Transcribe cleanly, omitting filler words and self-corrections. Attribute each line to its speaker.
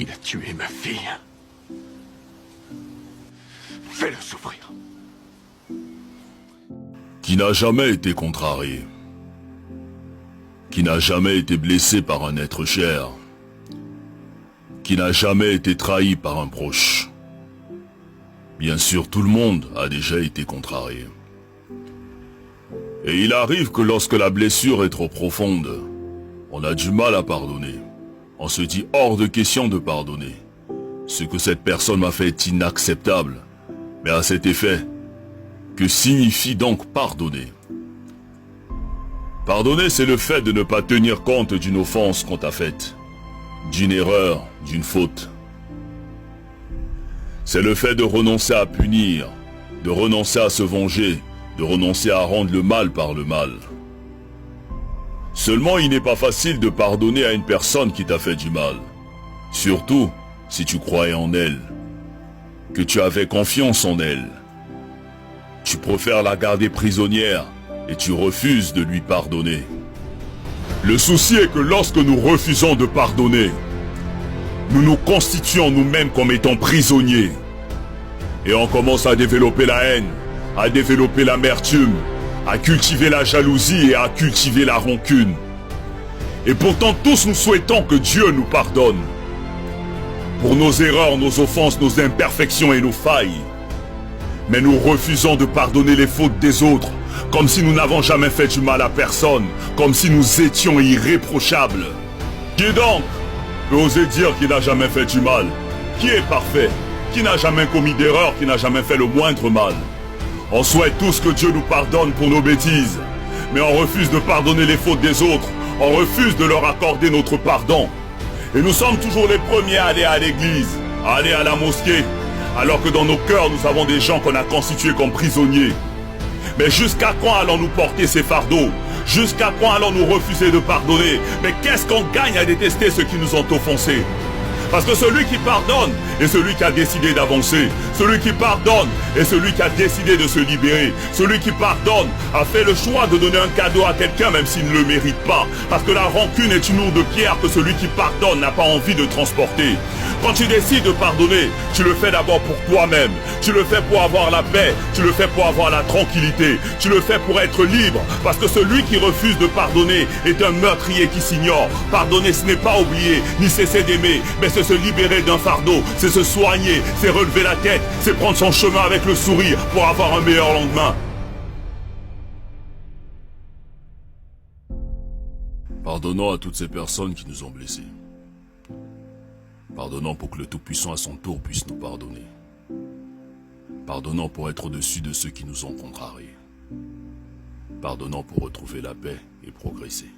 Speaker 1: Il a tué ma fille. Fais-le souffrir.
Speaker 2: Qui n'a jamais été contrarié, qui n'a jamais été blessé par un être cher, qui n'a jamais été trahi par un proche. Bien sûr, tout le monde a déjà été contrarié. Et il arrive que lorsque la blessure est trop profonde, on a du mal à pardonner. On se dit hors de question de pardonner. Ce que cette personne m'a fait est inacceptable. Mais à cet effet, que signifie donc pardonner? Pardonner, c'est le fait de ne pas tenir compte d'une offense qu'on t'a faite, d'une erreur, d'une faute. C'est le fait de renoncer à punir, de renoncer à se venger, de renoncer à rendre le mal par le mal. Seulement, il n'est pas facile de pardonner à une personne qui t'a fait du mal. Surtout si tu croyais en elle, que tu avais confiance en elle. Tu préfères la garder prisonnière et tu refuses de lui pardonner. Le souci est que lorsque nous refusons de pardonner, nous nous constituons nous-mêmes comme étant prisonniers. Et on commence à développer la haine, à développer l'amertume, à cultiver la jalousie et à cultiver la rancune. Et pourtant tous nous souhaitons que Dieu nous pardonne. Pour nos erreurs, nos offenses, nos imperfections et nos failles. Mais nous refusons de pardonner les fautes des autres, comme si nous n'avons jamais fait du mal à personne, comme si nous étions irréprochables. Qui donc peut oser dire qu'il n'a jamais fait du mal? Qui est parfait? Qui n'a jamais commis d'erreur? Qui n'a jamais fait le moindre mal? On souhaite tous que Dieu nous pardonne pour nos bêtises, mais on refuse de pardonner les fautes des autres, on refuse de leur accorder notre pardon. Et nous sommes toujours les premiers à aller à l'église, à aller à la mosquée, alors que dans nos cœurs nous avons des gens qu'on a constitués comme prisonniers. Mais jusqu'à quand allons-nous porter ces fardeaux? Jusqu'à quand allons-nous refuser de pardonner? Mais qu'est-ce qu'on gagne à détester ceux qui nous ont offensés? Parce que celui qui pardonne est celui qui a décidé d'avancer. Celui qui pardonne est celui qui a décidé de se libérer. Celui qui pardonne a fait le choix de donner un cadeau à quelqu'un même s'il ne le mérite pas. Parce que la rancune est une lourde pierre que celui qui pardonne n'a pas envie de transporter. Quand tu décides de pardonner, tu le fais d'abord pour toi-même. Tu le fais pour avoir la paix. Tu le fais pour avoir la tranquillité. Tu le fais pour être libre. Parce que celui qui refuse de pardonner est un meurtrier qui s'ignore. Pardonner, ce n'est pas oublier, ni cesser d'aimer, mais c'est se libérer d'un fardeau, c'est se soigner, c'est relever la tête, c'est prendre son chemin avec le sourire pour avoir un meilleur lendemain. Pardonnons à toutes ces personnes qui nous ont blessés. Pardonnons pour que le Tout-Puissant à son tour puisse nous pardonner. Pardonnons pour être au-dessus de ceux qui nous ont contrariés. Pardonnons pour retrouver la paix et progresser.